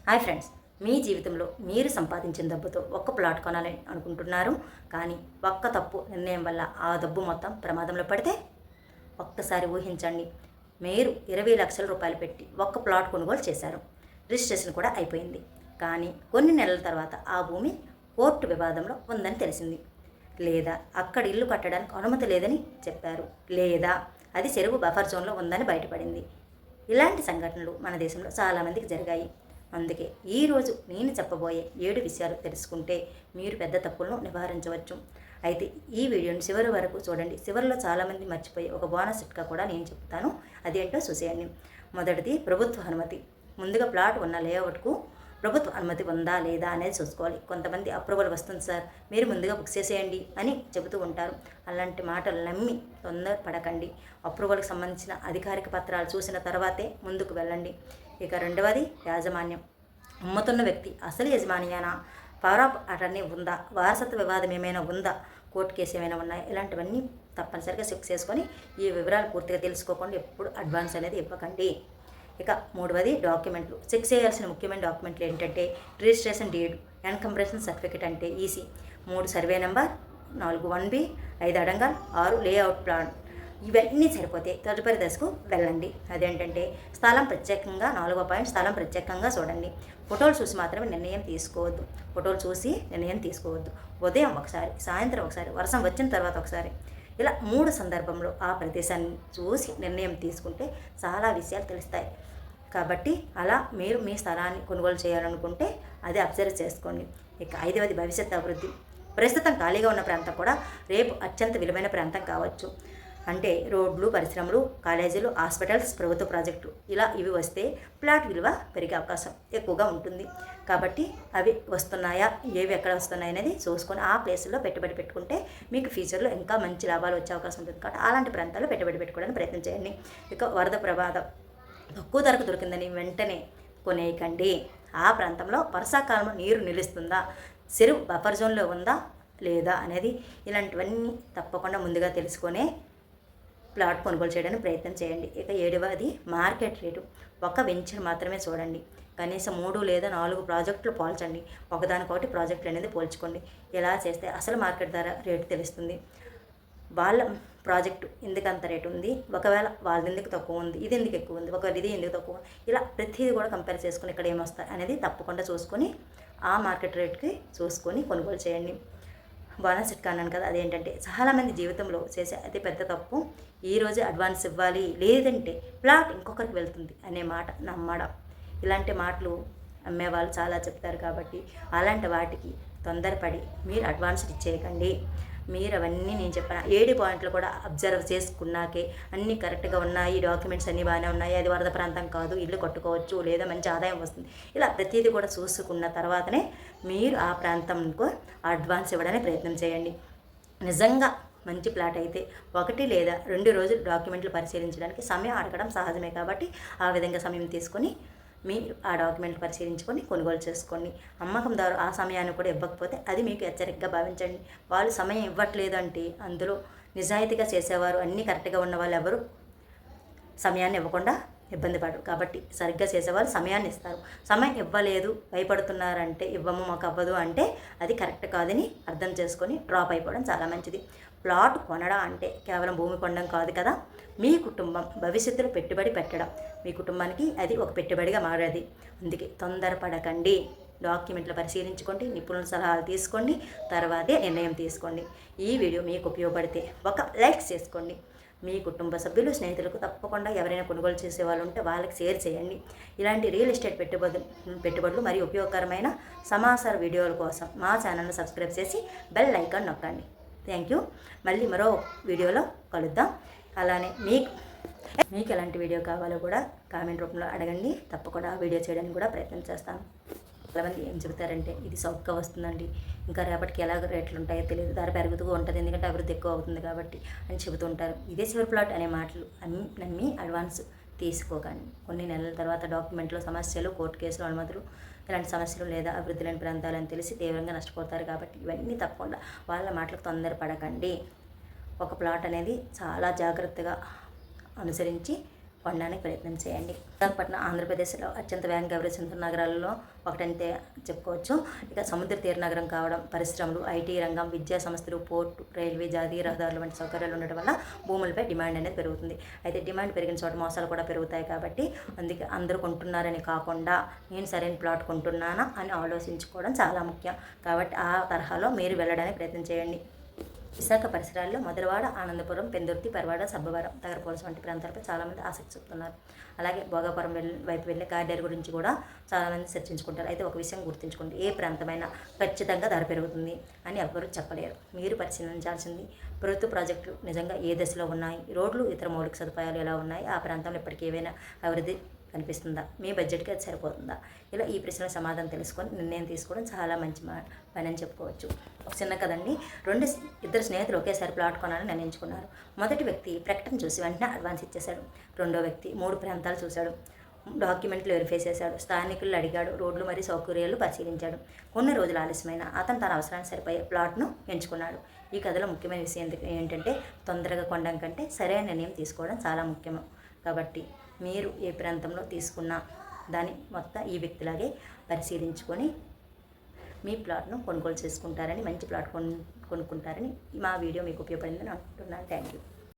Hi friends, మీ జీవితంలో మీరు సంపాదించిన డబ్బుతో ఒక్క ప్లాట్ కొనాలని అనుకుంటున్నారు. కానీ ఒక్క తప్పు నిర్ణయం వల్ల ఆ డబ్బు మొత్తం ప్రమాదంలో పడితే ఒక్కసారి ఊహించండి. మీరు 20 లక్షల రూపాయలు పెట్టి ఒక్క ప్లాట్ కొనుగోలు చేశారు. రిజిస్ట్రేషన్ కూడా అయిపోయింది. కానీ కొన్ని నెలల తర్వాత ఆ భూమి కోర్టు వివాదంలో ఉందని తెలిసింది. లేదా అక్కడ ఇల్లు కట్టడానికి అనుమతి లేదని చెప్పారు. లేదా అది చెరువు బఫర్ జోన్లో ఉందని బయటపడింది. ఇలాంటి సంఘటనలు మన దేశంలో చాలామందికి జరిగాయి. అందుకే ఈరోజు నేను చెప్పబోయే 7 విషయాలు తెలుసుకుంటే మీరు పెద్ద తప్పులను నివారించవచ్చు. అయితే ఈ వీడియోని చివరి వరకు చూడండి. చివరిలో చాలామంది మర్చిపోయే ఒక బోనస్ చిట్కా కూడా నేను చెప్తాను. అదేంటో చూసేయండి. మొదటిది ప్రభుత్వ అనుమతి. ముందుగా ప్లాట్ ఉన్న లేఅవుట్కు ప్రభుత్వ అనుమతి ఉందా లేదా అనేది చూసుకోవాలి. కొంతమంది అప్రూవల్ వస్తుంది సార్, మీరు ముందుగా బుక్ చేసేయండి అని చెబుతూ ఉంటారు. అలాంటి మాటలు నమ్మి తొందరపడకండి. అప్రూవల్కి సంబంధించిన అధికారిక పత్రాలు చూసిన తర్వాతే ముందుకు వెళ్ళండి. ఇక రెండవది యాజమాన్యం. అమ్ముతున్న వ్యక్తి అసలు యజమానియానా, పవర్ ఆఫ్ అటర్నీ ఉందా, వారసత్వ వివాదం ఏమైనా ఉందా, కోర్టు కేసు ఏమైనా ఉన్నాయా, ఇలాంటివన్నీ తప్పనిసరిగా చెక్ చేసుకొని ఈ వివరాలు పూర్తిగా తెలుసుకోకుండా ఎప్పుడు అడ్వాన్స్ అనేది ఇవ్వకండి. ఇక మూడవది డాక్యుమెంట్లు. చెక్ చేయాల్సిన ముఖ్యమైన డాక్యుమెంట్లు ఏంటంటే రిజిస్ట్రేషన్ డీడ్, ఎన్కంప్రెషన్ సర్టిఫికేట్ అంటే EC, 3 survey number, 4 1B, 5 adangal, 6 layout plan. ఇవన్నీ సరిపోతే తదుపరి దశకు వెళ్ళండి. అదేంటంటే స్థలం ప్రత్యేకంగా 4వ పాయింట్, స్థలం ప్రత్యేకంగా చూడండి. ఫోటోలు చూసి మాత్రమే నిర్ణయం తీసుకోవద్దు. ఫోటోలు చూసి నిర్ణయం తీసుకోవద్దు. ఉదయం ఒకసారి, సాయంత్రం ఒకసారి, వర్షం వచ్చిన తర్వాత ఒకసారి, ఇలా 3 సందర్భంలో ఆ ప్రదేశాన్ని చూసి నిర్ణయం తీసుకుంటే చాలా విషయాలు తెలుస్తాయి. కాబట్టి అలా మీరు మీ స్థలాన్ని కొనుగోలు చేయాలనుకుంటే అది అబ్జర్వ్ చేసుకోండి. ఇక 5వది భవిష్యత్ అభివృద్ధి. ప్రస్తుతం ఖాళీగా ఉన్న ప్రాంతం కూడా రేపు అత్యంత విలువైన ప్రాంతం కావచ్చు. అంటే రోడ్లు, పరిశ్రమలు, కాలేజీలు, హాస్పిటల్స్, ప్రభుత్వ ప్రాజెక్టులు, ఇలా ఇవి వస్తే ప్లాట్ విలువ పెరిగే అవకాశం ఎక్కువగా ఉంటుంది. కాబట్టి అవి వస్తున్నాయా, ఏవి ఎక్కడ వస్తున్నాయి అనేది చూసుకొని ఆ ప్లేసుల్లో పెట్టుబడి పెట్టుకుంటే మీకు ఫ్యూచర్లో ఇంకా మంచి లాభాలు వచ్చే అవకాశం ఉంటుంది. కాబట్టి అలాంటి ప్రాంతాల్లో పెట్టుబడి పెట్టుకోవడానికి ప్రయత్నం చేయండి. ఇక వరద ప్రమాదం. తక్కువ ధరకు దొరికిందని వెంటనే కొనేయకండి. ఆ ప్రాంతంలో వర్షాకాలంలో నీరు నిలుస్తుందా, చెరువు బఫర్ జోన్లో ఉందా లేదా అనేది ఇలాంటివన్నీ తప్పకుండా ముందుగా తెలుసుకొనే ప్లాట్ కొనుగోలు చేయడానికి ప్రయత్నం చేయండి. ఇక 7వది మార్కెట్ రేటు. ఒక వెంచర్ మాత్రమే చూడండి. కనీసం 3 లేదా 4 ప్రాజెక్టులు పోల్చండి. ఒకదానికొకటి ప్రాజెక్టులు అనేది పోల్చుకోండి. ఇలా చేస్తే అసలు మార్కెట్ ధర రేటు తెలుస్తుంది. వాళ్ళ ప్రాజెక్టు ఎందుకంత రేటు ఉంది, ఒకవేళ వాళ్ళది ఎందుకు తక్కువ ఉంది, ఇది ఎందుకు ఎక్కువ ఉంది, ఒకవేళ ఇది ఎందుకు తక్కువ, ఇలా ప్రతిదీ కూడా కంపేర్ చేసుకుని ఇక్కడ ఏమొస్తాయి అనేది తప్పకుండా చూసుకొని ఆ మార్కెట్ రేట్కి చూసుకొని కొనుగోలు చేయండి. బోనస్ చిట్కా అన్నాను కదా, అదేంటంటే చాలామంది జీవితంలో చేసే అతి పెద్ద తప్పు ఈరోజు అడ్వాన్స్ ఇవ్వాలి లేదంటే ప్లాట్ ఇంకొకరికి వెళ్తుంది అనే మాట నమ్మడం. ఇలాంటి మాటలు అమ్మేవాళ్ళు చాలా చెప్తారు. కాబట్టి అలాంటి వాటికి తొందరపడి మీరు అడ్వాన్స్ ఇచ్చేయకండి. మీరు అవన్నీ నేను చెప్పిన 7 పాయింట్లు కూడా అబ్జర్వ్ చేసుకున్నాకే అన్నీ కరెక్ట్గా ఉన్నాయి, డాక్యుమెంట్స్ అన్నీ బాగానే ఉన్నాయి, అది వరద ప్రాంతం కాదు, ఇల్లు కట్టుకోవచ్చు లేదా మంచి ఆదాయం వస్తుంది, ఇలా ప్రతిదీ కూడా చూసుకున్న తర్వాతనే మీరు ఆ ప్రాంతంకు అడ్వాన్స్ ఇవ్వడానికి ప్రయత్నం చేయండి. నిజంగా మంచి ప్లాట్ అయితే 1 లేదా 2 రోజులు డాక్యుమెంట్లు పరిశీలించడానికి సమయం అడగడం సహజమే. కాబట్టి ఆ విధంగా సమయం తీసుకొని మీరు ఆ డాక్యుమెంట్లు పరిశీలించుకొని కొనుగోలు చేసుకోండి. అమ్మకందారు ఆ సమయాన్ని కూడా ఇవ్వకపోతే అది మీకు హెచ్చరికగా భావించండి. వాళ్ళు సమయం ఇవ్వట్లేదు అంటే అందులో నిజాయితీగా చేసేవారు, అన్నీ కరెక్ట్గా ఉన్న వాళ్ళు ఎవరు సమయాన్ని ఇవ్వకుండా ఇబ్బంది పడరు. కాబట్టి సరిగ్గా చేసేవాళ్ళు సమయాన్ని ఇస్తారు. సమయం ఇవ్వలేదు, భయపడుతున్నారంటే, ఇవ్వము మాకు అవ్వదు అంటే అది కరెక్ట్ కాదని అర్థం చేసుకొని డ్రాప్ అయిపోవడం చాలా మంచిది. ప్లాట్ కొనడం అంటే కేవలం భూమి కొనడం కాదు కదా, మీ కుటుంబం భవిష్యత్తులో పెట్టుబడి పెట్టడం. మీ కుటుంబానికి అది ఒక పెట్టుబడిగా మారేది. అందుకే తొందరపడకండి. డాక్యుమెంట్లు పరిశీలించుకోండి, నిపుణుల సలహాలు తీసుకోండి, తర్వాతే నిర్ణయం తీసుకోండి. ఈ వీడియో మీకు ఉపయోగపడితే ఒక లైక్ చేసుకోండి. మీ కుటుంబ సభ్యులు, స్నేహితులకు తప్పకుండా ఎవరైనా కొనుగోలు చేసే వాళ్ళు ఉంటే వాళ్ళకి షేర్ చేయండి. ఇలాంటి రియల్ ఎస్టేట్ పెట్టుబడులు మరియు ఉపయోగకరమైన సమాచార వీడియోల కోసం మా ఛానల్ని సబ్స్క్రైబ్ చేసి బెల్ ఐకాన్ నొక్కండి. Thank you. మళ్ళీ మరో వీడియోలో కలుద్దాం. అలానే మీకు ఎలాంటి వీడియో కావాలో కూడా కామెంట్ రూపంలో అడగండి. తప్పకుండా వీడియో చేయడానికి కూడా ప్రయత్నం చేస్తాను. చాలామంది ఏం చెబుతారంటే ఇది సౌక్గా వస్తుందండి, ఇంకా రేపటికి ఎలాగ రేట్లు ఉంటాయో తెలియదు, ధర పెరుగుతూ ఉంటుంది ఎందుకంటే అభివృద్ధి ఎక్కువ అవుతుంది కాబట్టి అని చెబుతూ ఉంటారు. ఇదే చివరి ప్లాట్ అనే మాటలు నమ్మి అడ్వాన్స్ తీసుకోకండి. కొన్ని నెలల తర్వాత డాక్యుమెంట్లో సమస్యలు, కోర్టు కేసులు, అనుమతులు, ఇలాంటి సమస్యలు లేదా అభివృద్ధి లేని ప్రాంతాలని తెలిసి తీవ్రంగా నష్టపోతారు. కాబట్టి ఇవన్నీ తప్పకుండా వాళ్ళ మాటలకు తొందరపడకండి. ఒక ప్లాట్ అనేది చాలా జాగ్రత్తగా అనుసరించి కొనడానికి ప్రయత్నం చేయండి. విశాఖపట్నం ఆంధ్రప్రదేశ్లో అత్యంత వేగంగా అభివృద్ధి చెందుతున్న నగరాల్లో ఒకటంటే చెప్పుకోవచ్చు. ఇక సముద్ర తీర నగరం కావడం, పరిశ్రమలు, ఐటీ రంగం, విద్యా సంస్థలు, పోర్టు, రైల్వే, జాతీయ రహదారులు వంటి సౌకర్యాలు ఉండడం వల్ల భూములపై డిమాండ్ అనేది పెరుగుతుంది. అయితే డిమాండ్ పెరిగిన చోట మోసాలు కూడా పెరుగుతాయి కాబట్టి అందుకే అందరూ కొంటున్నారని కాకుండా నేను సరైన ప్లాట్ కొంటున్నానా అని ఆలోచించుకోవడం చాలా ముఖ్యం. కాబట్టి ఆ తరహాలో మీరు వెళ్ళడానికి ప్రయత్నం చేయండి. విశాఖ పరిసరాల్లో మధురవాడ, ఆనందపురం, పెందుర్తి, పరవాడ, సబ్బవరం, తగరపోలస వంటి ప్రాంతాలపై చాలామంది ఆసక్తి చూపుతున్నారు. అలాగే భోగాపురం వైపు వెళ్ళే కారిడార్ గురించి కూడా చాలామంది చర్చించుకుంటారు. అయితే ఒక విషయం గుర్తుంచుకోండి, ఏ ప్రాంతమైనా ఖచ్చితంగా ధర పెరుగుతుంది అని ఎవ్వరూ చెప్పలేరు. మీరు పరిశీలించాల్సింది ప్రభుత్వ ప్రాజెక్టులు నిజంగా ఏ దశలో ఉన్నాయి, రోడ్లు, ఇతర మౌలిక సదుపాయాలు ఎలా ఉన్నాయి, ఆ ప్రాంతంలో ఇప్పటికీ ఏవైనా అభివృద్ధి కనిపిస్తుందా, మీ బడ్జెట్కి అది సరిపోతుందా, ఇలా ఈ ప్రశ్నల సమాధానం తెలుసుకొని నిర్ణయం తీసుకోవడం చాలా మంచి పని అని చెప్పుకోవచ్చు. ఒక చిన్న కదండి, ఇద్దరు స్నేహితులు ఒకేసారి ప్లాట్ కొనాలని నిర్ణయించుకున్నారు. మొదటి వ్యక్తి ప్రకటన చూసి వెంటనే అడ్వాన్స్ ఇచ్చేశాడు. రెండో వ్యక్తి 3 ప్రాంతాలు చూశాడు, డాక్యుమెంట్లు వెరిఫై చేశాడు, స్థానికులు అడిగాడు, రోడ్లు మరియు సౌకర్యాలు పరిశీలించాడు. కొన్ని రోజులు ఆలస్యమైన అతను తన అవసరానికి సరిపోయే ప్లాట్ను ఎంచుకున్నాడు. ఈ కథలో ముఖ్యమైన విషయం ఏంటంటే తొందరగా కొనడం కంటే సరైన నిర్ణయం తీసుకోవడం చాలా ముఖ్యము. కాబట్టి మీరు ఏ ప్రాంతంలో తీసుకున్నా దాన్ని మొత్తం ఈ వ్యక్తిలాగే పరిశీలించుకొని మీ ప్లాట్ను కొనుగోలు చేసుకుంటారని, మంచి ప్లాట్ కొనుక్కుంటారని మా వీడియో మీకు ఉపయోగపడిందని అనుకుంటున్నాను. Thank you.